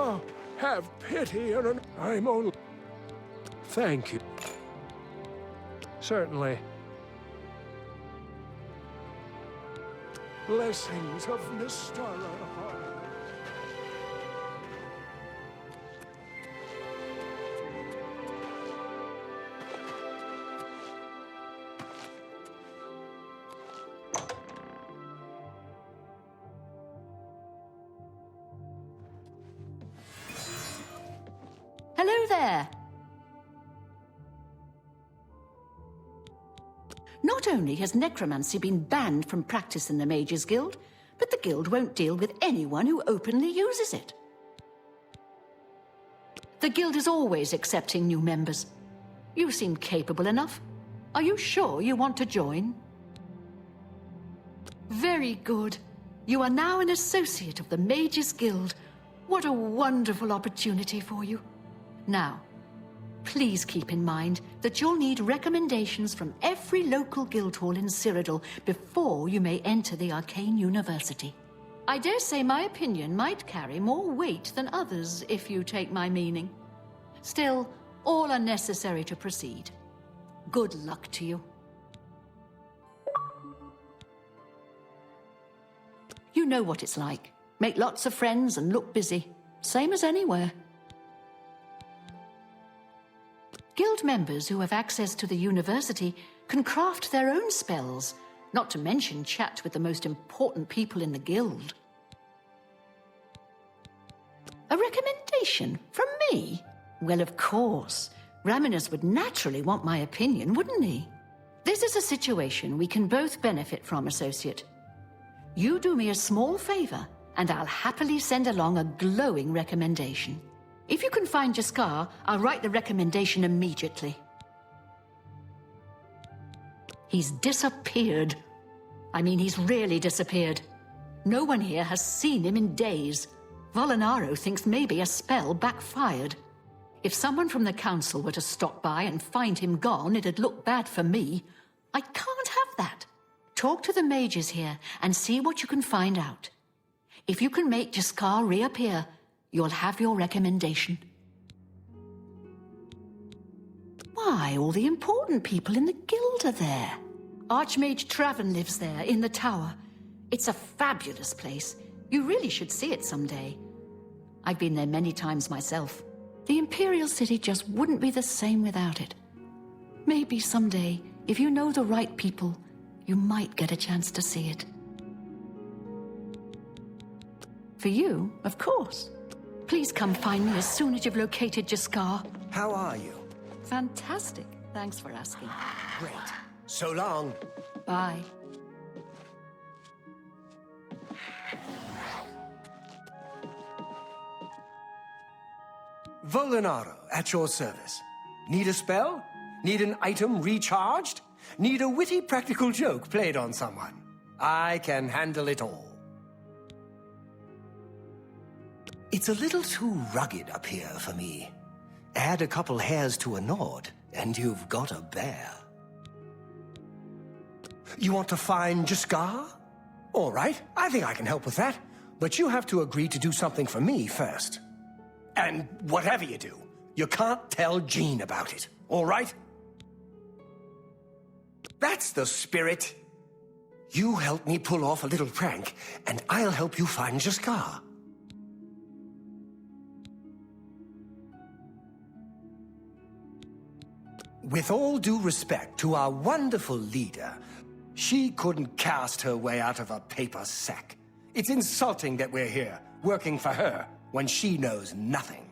Oh, have pity and I'm only... Thank you. Certainly. Blessings of Nistara. Hello there. Not only has necromancy been banned from practice in the Mages Guild, but the guild won't deal with anyone who openly uses it. The guild is always accepting new members. You seem capable enough. Are you sure you want to join? Very good. You are now an associate of the Mages Guild. What a wonderful opportunity for you. Now, please keep in mind that you'll need recommendations from every local guild hall in Cyrodiil before you may enter the Arcane University. I dare say my opinion might carry more weight than others, if you take my meaning. Still, all are necessary to proceed. Good luck to you. You know what it's like. Make lots of friends and look busy. Same as anywhere. Guild members who have access to the university can craft their own spells, not to mention chat with the most important people in the guild. A recommendation from me? Well, of course. Raminus would naturally want my opinion, wouldn't he? This is a situation we can both benefit from, associate. You do me a small favor, and I'll happily send along a glowing recommendation. If you can find J'skar, I'll write the recommendation immediately. He's disappeared. I mean, he's really disappeared. No one here has seen him in days. Volanaro thinks maybe a spell backfired. If someone from the council were to stop by and find him gone, it'd look bad for me. I can't have that. Talk to the mages here and see what you can find out. If you can make J'skar reappear, you'll have your recommendation. Why, all the important people in the guild are there. Archmage Traven lives there, in the tower. It's a fabulous place. You really should see it someday. I've been there many times myself. The Imperial City just wouldn't be the same without it. Maybe someday, if you know the right people, you might get a chance to see it. For you, of course. Please come find me as soon as you've located J'skar. How are you? Fantastic. Thanks for asking. Great. So long. Bye. Volanaro, at your service. Need a spell? Need an item recharged? Need a witty practical joke played on someone? I can handle it all. It's a little too rugged up here for me. Add a couple hairs to a Nord, and you've got a bear. You want to find J'skar? All right, I think I can help with that. But you have to agree to do something for me first. And whatever you do, you can't tell Jeanne about it, all right? That's the spirit. You help me pull off a little prank, and I'll help you find J'skar. With all due respect to our wonderful leader, she couldn't cast her way out of a paper sack. It's insulting that we're here, working for her, when she knows nothing.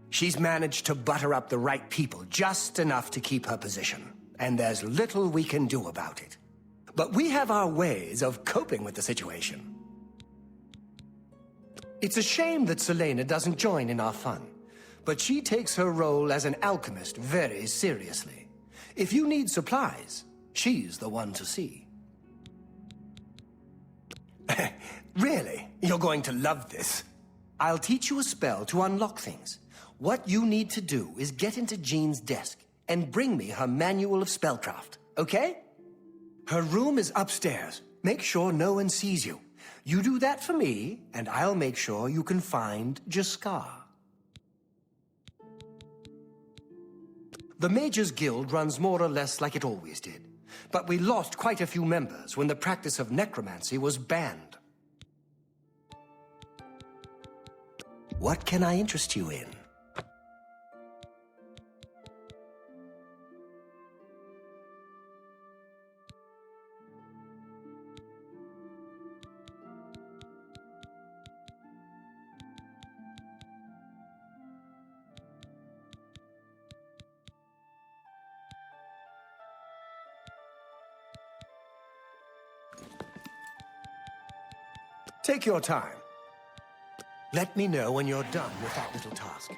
She's managed to butter up the right people just enough to keep her position, and there's little we can do about it. But we have our ways of coping with the situation. It's a shame that Selena doesn't join in our fun, but she takes her role as an alchemist very seriously. If you need supplies, she's the one to see. Really, you're going to love this. I'll teach you a spell to unlock things. What you need to do is get into Jeanne's desk and bring me her manual of spellcraft, okay? Her room is upstairs. Make sure no one sees you. You do that for me, and I'll make sure you can find J'skar. The Mages Guild runs more or less like it always did, but we lost quite a few members when the practice of necromancy was banned. What can I interest you in? Take your time. Let me know when you're done with that little task.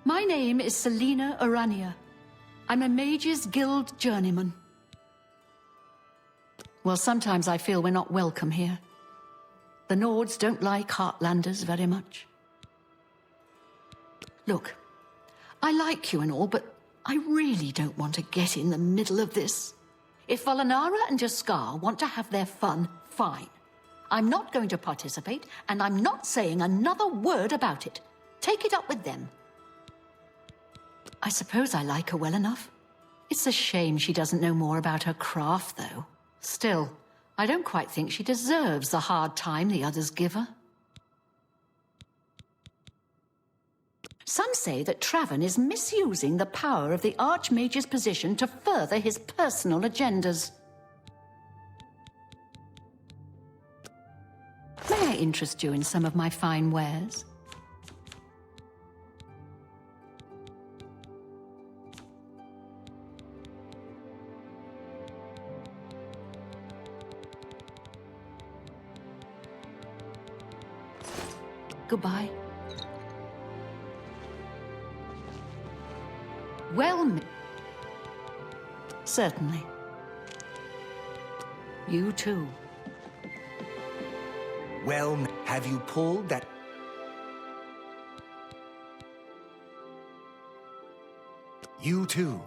My name is Selena Arania. I'm a Mages Guild journeyman. Well, sometimes I feel we're not welcome here. The Nords don't like Heartlanders very much. Look, I like you and all, but I really don't want to get in the middle of this. If Volanaro and J'skar want to have their fun, fine. I'm not going to participate, and I'm not saying another word about it. Take it up with them. I suppose I like her well enough. It's a shame she doesn't know more about her craft, though. Still, I don't quite think she deserves the hard time the others give her. Some say that Traven is misusing the power of the Archmage's position to further his personal agendas. May I interest you in some of my fine wares? Goodbye. Well, certainly. You too. Well, have you pulled that? You too.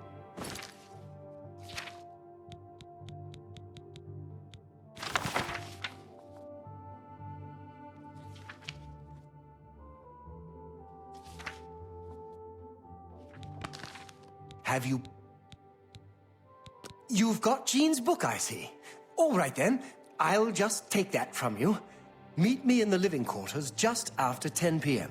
Have you... You've got Jeanne's book, I see. All right then, I'll just take that from you. Meet me in the living quarters just after 10 p.m.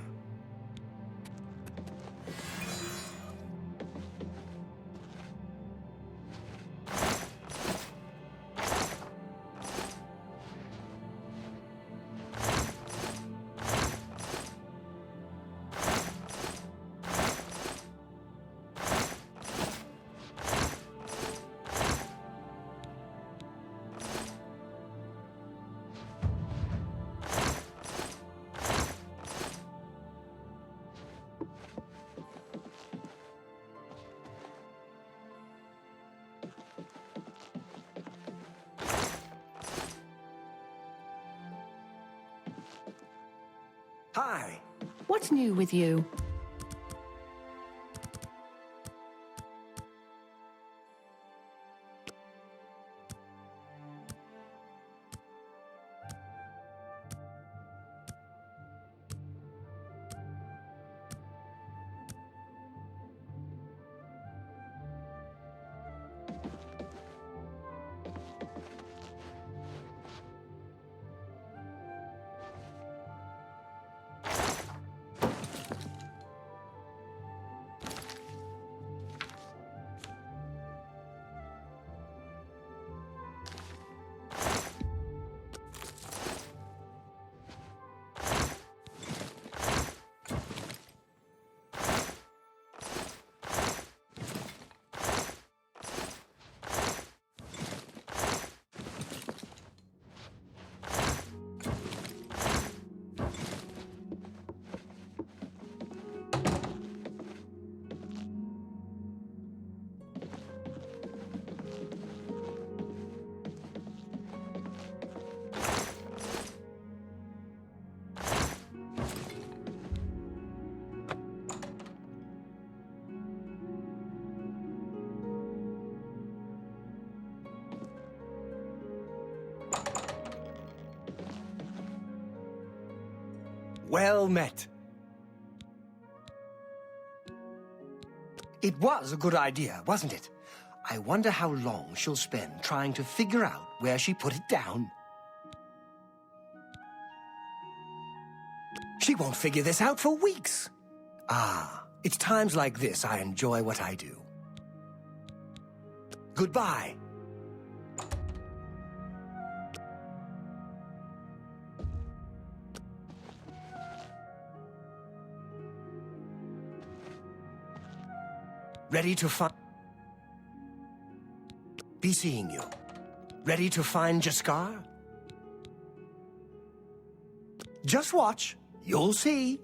Hi. What's new with you? Well met. It was a good idea, wasn't it? I wonder how long she'll spend trying to figure out where she put it down. She won't figure this out for weeks. Ah, it's times like this I enjoy what I do. Goodbye. Ready to find... Be seeing you. Ready to find J'skar? Just watch. You'll see.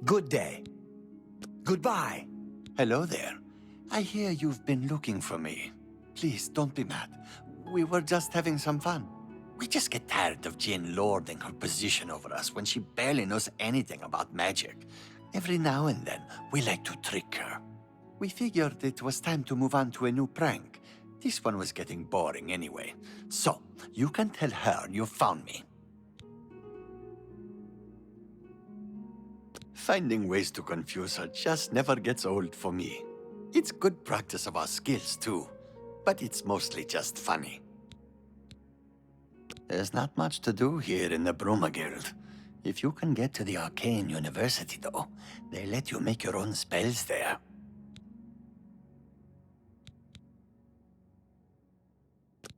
Good day. Goodbye. Hello there. I hear you've been looking for me. Please, don't be mad. We were just having some fun. We just get tired of Jeanne lording her position over us when she barely knows anything about magic. Every now and then, we like to trick her. We figured it was time to move on to a new prank. This one was getting boring anyway. So, you can tell her you found me. Finding ways to confuse her just never gets old for me. It's good practice of our skills, too. But it's mostly just funny. There's not much to do here in the Bruma Guild. If you can get to the Arcane University, though, they let you make your own spells there.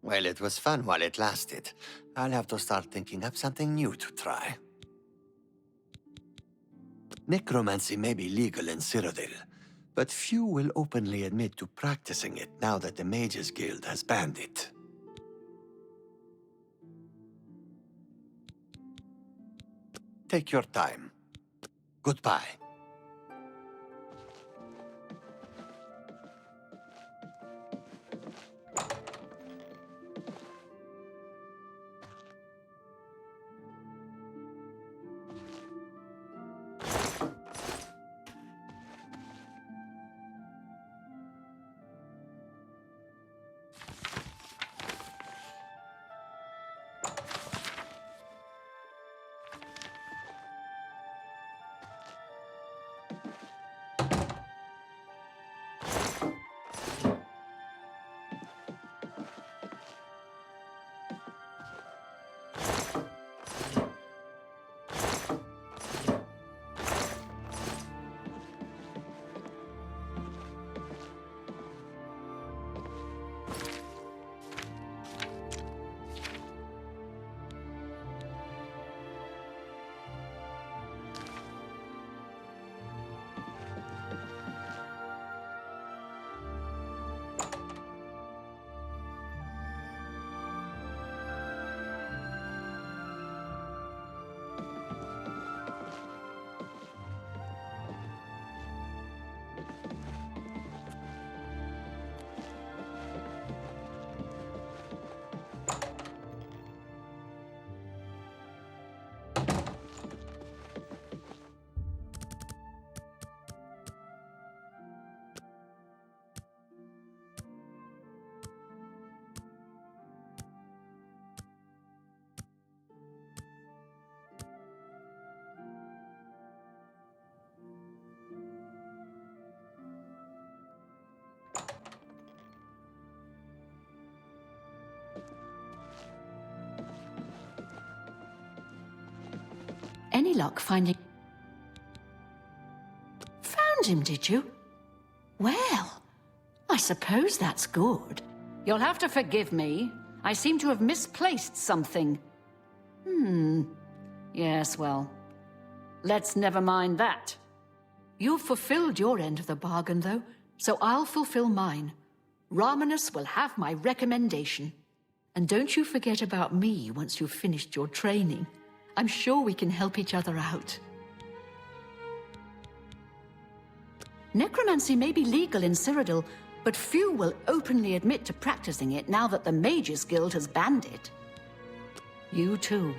Well, it was fun while it lasted. I'll have to start thinking up something new to try. Necromancy may be legal in Cyrodiil, but few will openly admit to practicing it now that the Mages Guild has banned it. take your time. Goodbye. Any luck finding... Found him, did you? Well, I suppose that's good. You'll have to forgive me. I seem to have misplaced something. Yes, well, let's never mind that. You've fulfilled your end of the bargain, though, so I'll fulfill mine. Romanus will have my recommendation. And don't you forget about me once you've finished your training. I'm sure we can help each other out. Necromancy may be legal in Cyrodiil, but few will openly admit to practicing it now that the Mages Guild has banned it. You too.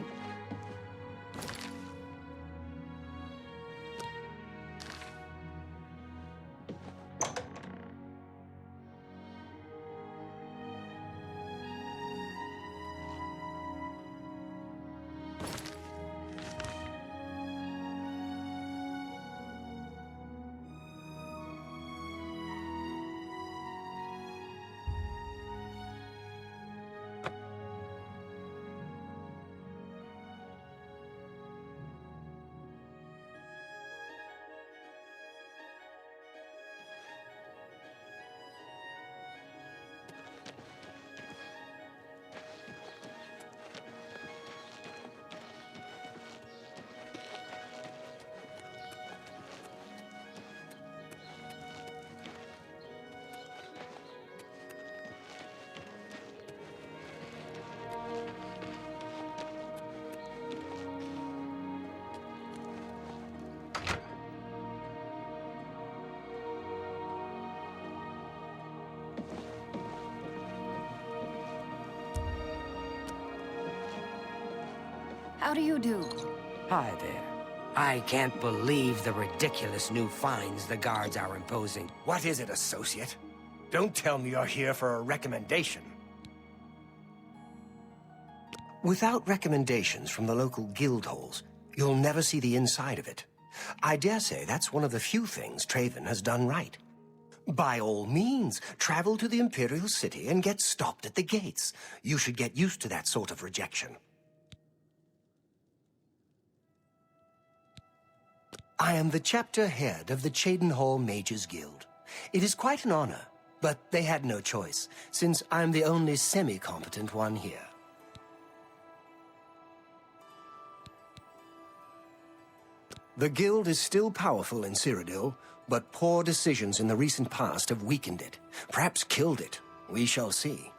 How do you do? Hi there. I can't believe the ridiculous new fines the guards are imposing. What is it, associate? Don't tell me you're here for a recommendation. Without recommendations from the local guild halls, you'll never see the inside of it. I dare say that's one of the few things Traven has done right. By all means, travel to the Imperial City and get stopped at the gates. You should get used to that sort of rejection. I am the chapter head of the Cheydinhal Mages Guild. It is quite an honor, but they had no choice, since I'm the only semi-competent one here. The guild is still powerful in Cyrodiil, but poor decisions in the recent past have weakened it, perhaps killed it. We shall see.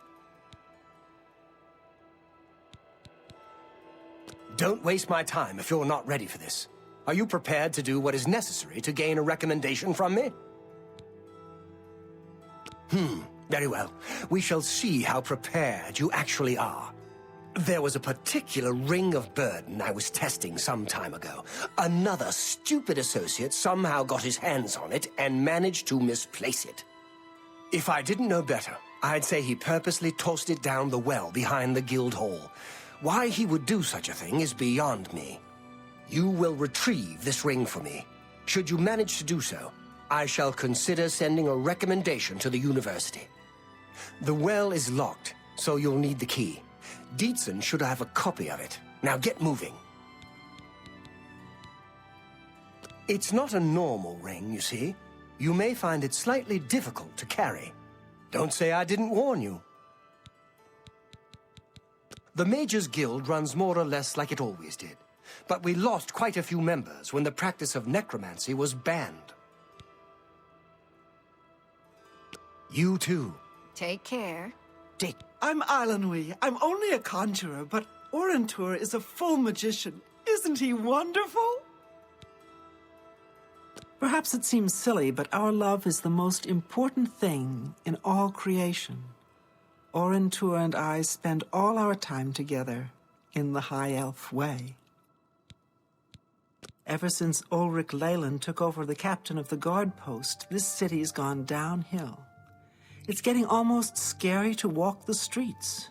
Don't waste my time if you're not ready for this. Are you prepared to do what is necessary to gain a recommendation from me? Very well. We shall see how prepared you actually are. There was a particular ring of burden I was testing some time ago. Another stupid associate somehow got his hands on it and managed to misplace it. If I didn't know better, I'd say he purposely tossed it down the well behind the guild hall. Why he would do such a thing is beyond me. You will retrieve this ring for me. Should you manage to do so, I shall consider sending a recommendation to the university. The well is locked, so you'll need the key. Dietzen should have a copy of it. Now get moving. It's not a normal ring, you see. You may find it slightly difficult to carry. Don't say I didn't warn you. The Mages Guild runs more or less like it always did. But we lost quite a few members when the practice of necromancy was banned. You too. Take care. I'm Ilanui. I'm only a conjurer, but Orentur is a full magician. Isn't he wonderful? Perhaps it seems silly, but our love is the most important thing in all creation. Orentur and I spend all our time together in the High Elf way. Ever since Ulrich Leyland took over the captain of the guard post, this city's gone downhill. It's getting almost scary to walk the streets.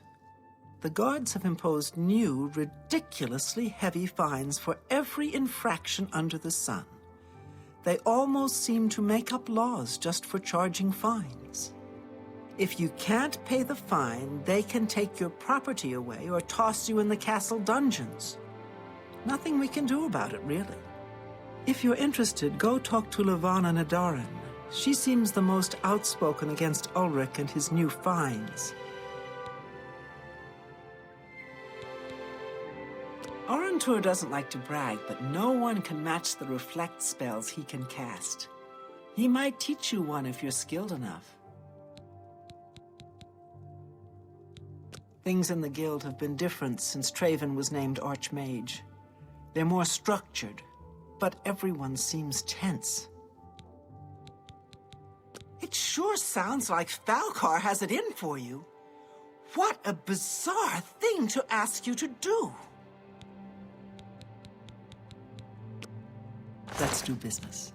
The guards have imposed new, ridiculously heavy fines for every infraction under the sun. They almost seem to make up laws just for charging fines. If you can't pay the fine, they can take your property away or toss you in the castle dungeons. Nothing we can do about it, really. If you're interested, go talk to Levana Nadarin. She seems the most outspoken against Ulrich and his new fines. Orentur doesn't like to brag, but no one can match the reflect spells he can cast. He might teach you one if you're skilled enough. Things in the guild have been different since Traven was named Archmage. They're more structured, but everyone seems tense. It sure sounds like Falcar has it in for you. What a bizarre thing to ask you to do. Let's do business.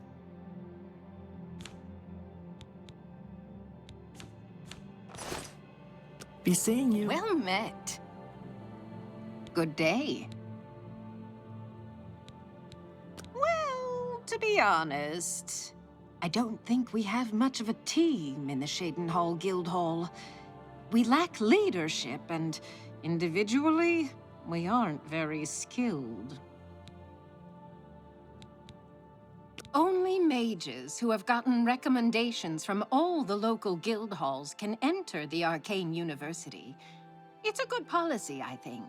Be seeing you. Well met. Good day. Well, to be honest, I don't think we have much of a team in the Shadenhall Guildhall. We lack leadership, and individually, we aren't very skilled. Only mages who have gotten recommendations from all the local guild halls can enter the Arcane University. It's a good policy, I think.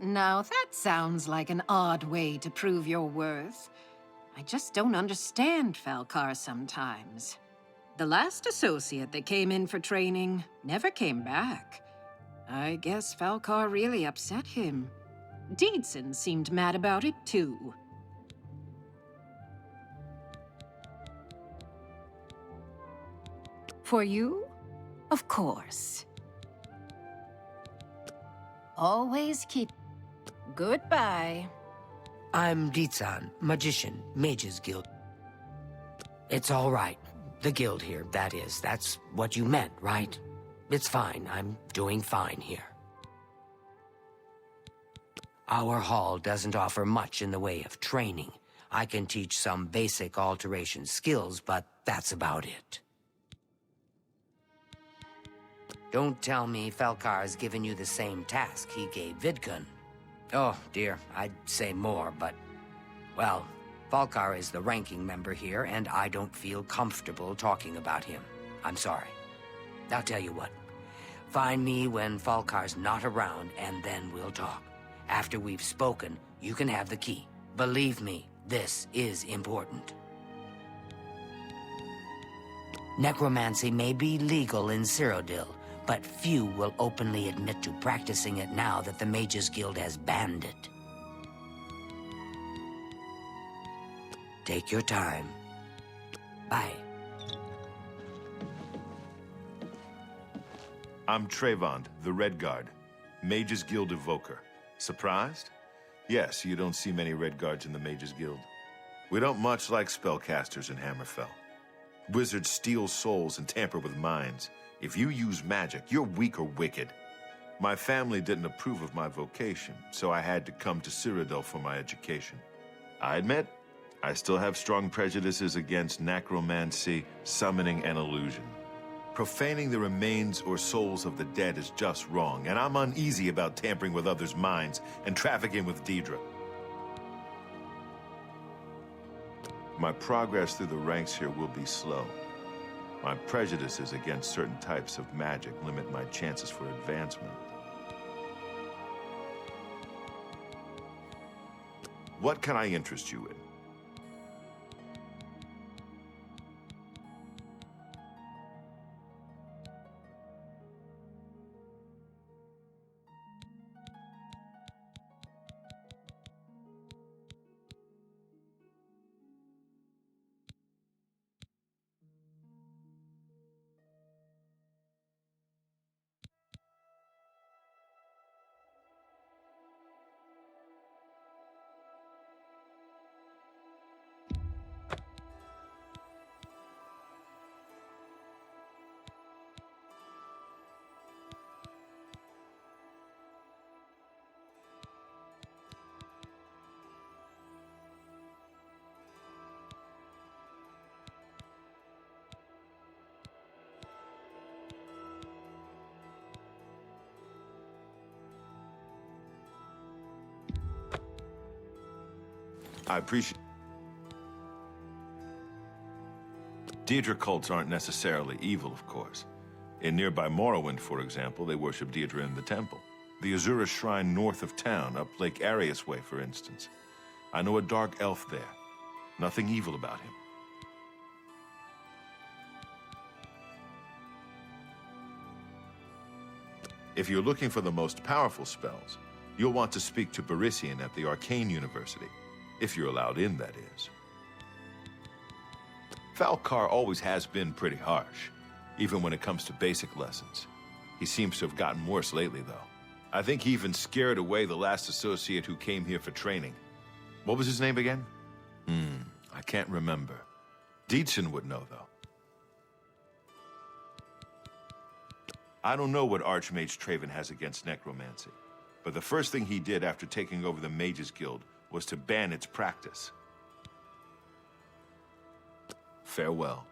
Now, that sounds like an odd way to prove your worth. I just don't understand Falcar sometimes. The last associate that came in for training never came back. I guess Falcar really upset him. Dietzen seemed mad about it, too. For you? Of course. Always keep... Goodbye. I'm Dietzen, magician, Mages Guild. It's all right. The guild here, that is. That's what you meant, right? It's fine. I'm doing fine here. Our hall doesn't offer much in the way of training. I can teach some basic alteration skills, but that's about it. Don't tell me Falcar's given you the same task he gave Vidkun. Oh, dear, I'd say more, but... Well, Falcar is the ranking member here, and I don't feel comfortable talking about him. I'm sorry. I'll tell you what. Find me when Falcar's not around, and then we'll talk. After we've spoken, you can have the key. Believe me, this is important. Necromancy may be legal in Cyrodiil, but few will openly admit to practicing it now that the Mages Guild has banned it. Take your time. Bye. I'm Trayvon, the Red Guard, Mages Guild evoker. Surprised? Yes, you don't see many Red Guards in the Mages Guild. We don't much like spellcasters in Hammerfell. Wizards steal souls and tamper with minds. If you use magic, you're weak or wicked. My family didn't approve of my vocation, so I had to come to Cyrodiil for my education. I admit, I still have strong prejudices against necromancy, summoning, and illusion. Profaning the remains or souls of the dead is just wrong, and I'm uneasy about tampering with others' minds and trafficking with Daedra. My progress through the ranks here will be slow. My prejudices against certain types of magic limit my chances for advancement. What can I interest you in? I appreciate... Daedra cults aren't necessarily evil, of course. In nearby Morrowind, for example, they worship Daedra in the temple. The Azura Shrine north of town, up Lake Arius way, for instance. I know a dark elf there. Nothing evil about him. If you're looking for the most powerful spells, you'll want to speak to Barisian at the Arcane University. If you're allowed in, that is. Falcar always has been pretty harsh, even when it comes to basic lessons. He seems to have gotten worse lately, though. I think he even scared away the last associate who came here for training. What was his name again? I can't remember. Dietzen would know, though. I don't know what Archmage Traven has against necromancy, but the first thing he did after taking over the Mages Guild was to ban its practice. Farewell.